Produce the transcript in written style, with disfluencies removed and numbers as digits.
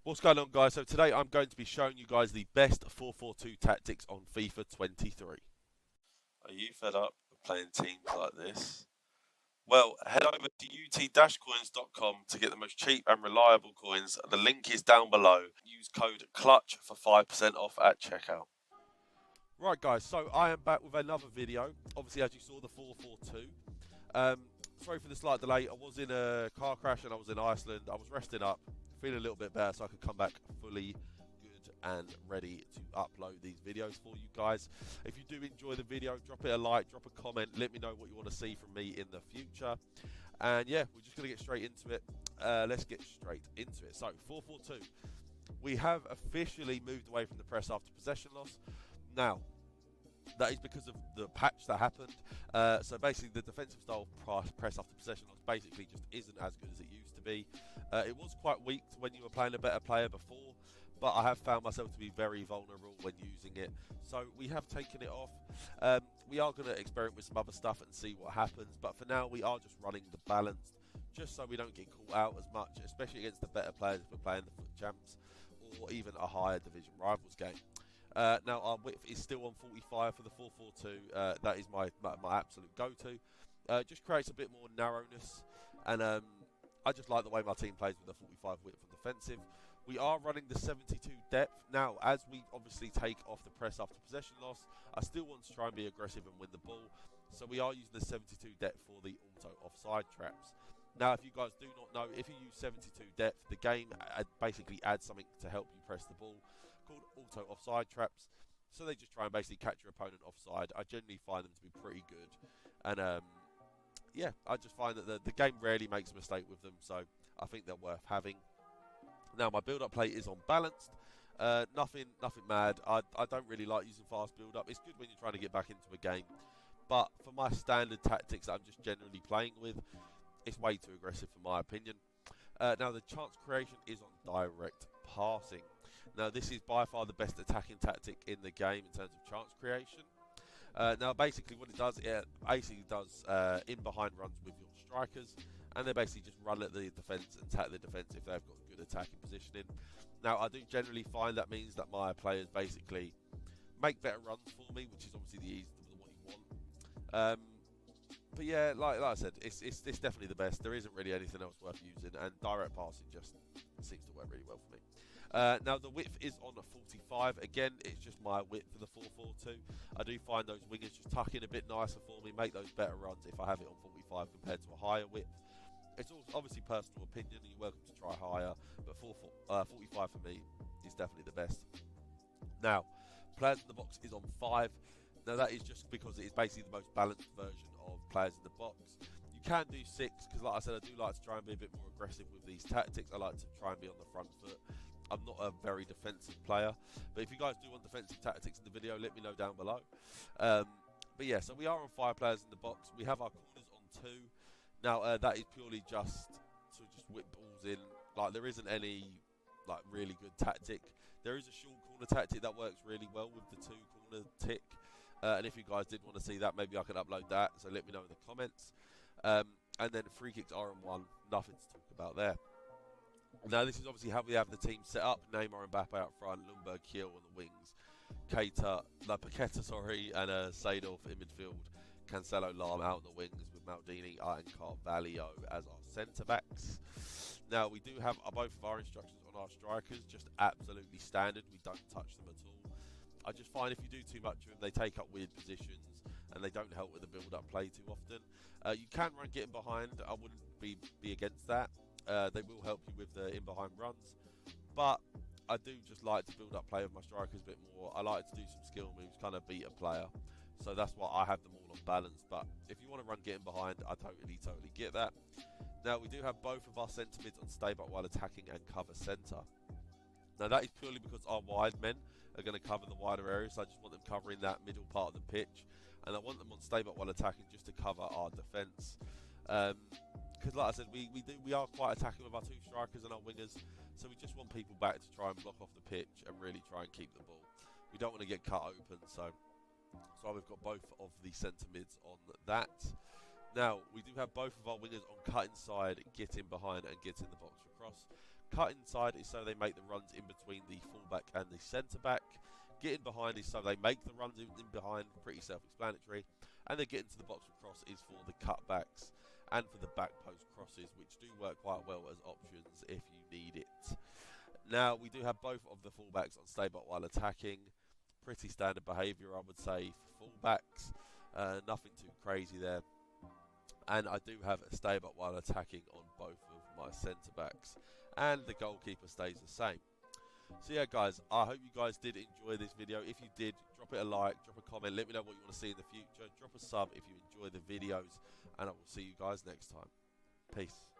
What's going on, guys? So today I'm going to be showing you guys the best 4-4-2 tactics on FIFA 23. Are you fed up with playing teams like this? Well, head over to ut-coins.com to get the most cheap and reliable coins. The link is down below. Use code CLUTCH for 5% off at checkout. Right, guys, so I am back with another video. Obviously, as you saw, the 4-4-2. Sorry for the slight delay. I was in a car crash and I was in Iceland. I was resting up, feeling a little bit better so I could come back fully good and ready to upload these videos for you guys. If you do enjoy the video, drop it a like, drop a comment, let me know what you want to see from me in the future. And yeah, we're just going to get straight into it. Let's get straight into it. So, 4-4-2. We have officially moved away from the press after possession loss. Now, that is because of the patch that happened. So basically, the defensive style press after possession loss basically just isn't as good as it used to be. It was quite weak when you were playing a better player before, but I have found myself to be very vulnerable when using it. So we have taken it off. We are going to experiment with some other stuff and see what happens. But for now, we are just running the balanced, just so we don't get caught out as much, especially against the better players if we're playing the foot champs or even a higher division rivals game. Now our width is still on 45 for the 4-4-2. That is my absolute go-to. Just creates a bit more narrowness, and I just like the way my team plays with the 45 width and defensive. We are running the 72 depth. Now, as we obviously take off the press after possession loss, I still want to try and be aggressive and win the ball. So we are using the 72 depth for the auto offside traps. Now, if you guys do not know, if you use 72 depth, the game basically adds something to help you press the ball, called auto offside traps. So they just try and basically catch your opponent offside. I generally find them to be pretty good. And yeah, I just find that the game rarely makes a mistake with them. So I think they're worth having. Now my build-up play is on balanced. Nothing mad. I don't really like using fast build-up. It's good when you're trying to get back into a game. But for my standard tactics that I'm just generally playing with, it's way too aggressive for my opinion. Now the chance creation is on direct passing. Now this is by far the best attacking tactic in the game in terms of chance creation. Now basically what it does in behind runs with your strikers, and they basically just run at the defence and attack the defence if they've got good attacking positioning. Now I do generally find that means that my players basically make better runs for me, which is obviously the what you want. But yeah, like I said, it's definitely the best. There isn't really anything else worth using, and direct passing just seems to work really well for me. Now the width is on a 45. Again, it's just my width for the 4-4-2. I do find those wingers just tuck in a bit nicer for me, make those better runs if I have it on 45 compared to a higher width. It's also obviously personal opinion, and you're welcome to try higher, but 45 for me is definitely the best. Now, players in the box is on 5. Now that is just because it is basically the most balanced version of players in the box. You can do 6 because, like I said, I do like to try and be a bit more aggressive with these tactics. I like to try and be on the front foot. I'm not a very defensive player, but if you guys do want defensive tactics in the video, let me know down below. But yeah, so we are on 5 players in the box. We have our corners on 2. Now that is purely just to just whip balls in. Like there isn't any like really good tactic. There is a short corner tactic that works really well with the 2 corner tick. And if you guys did want to see that, maybe I can upload that. So let me know in the comments. And then free kicks are on 1. Nothing to talk about there. Now this is obviously how we have the team set up. Neymar and Mbappe out front, Lundberg, Kiel on the wings, Paqueta, and Seedorf in midfield, Cancelo, Lam out on the wings with Maldini and Carvalho as our centre backs. Now we do have both of our instructions on our strikers, just absolutely standard. We don't touch them at all. I just find if you do too much of them, they take up weird positions and they don't help with the build-up play too often. You can run getting behind. I wouldn't be against that. They will help you with the in-behind runs, but I do just like to build up play with my strikers a bit more. I like to do some skill moves, kind of beat a player, so that's why I have them all on balance. But if you want to run getting behind, I totally get that. Now we do have both of our centre mids on stay back while attacking and cover centre. Now that is purely because our wide men are going to cover the wider areas, so I just want them covering that middle part of the pitch, and I want them on stay back while attacking just to cover our defence. Because like I said, we are quite attacking with our 2 strikers and our wingers, so we just want people back to try and block off the pitch and really try and keep the ball. We don't want to get cut open, so we've got both of the centre mids on that. Now we do have both of our wingers on cut inside, get in behind and get in the box for cross. cut inside is so they make the runs in between the fullback and the centre back. Getting behind is so they make the runs in behind, pretty self-explanatory. And then getting to the box and cross is for the cutbacks and for the back post crosses, which do work quite well as options if you need it. Now, we do have both of the fullbacks on stay but while attacking. Pretty standard behaviour, I would say, for fullbacks. Nothing too crazy there. And I do have a stay but while attacking on both of my centre backs. And the goalkeeper stays the same. So yeah, guys, I hope you guys did enjoy this video. If you did, drop it a like, drop a comment, let me know what you want to see in the future. Drop a sub if you enjoy the videos, and I will see you guys next time. Peace.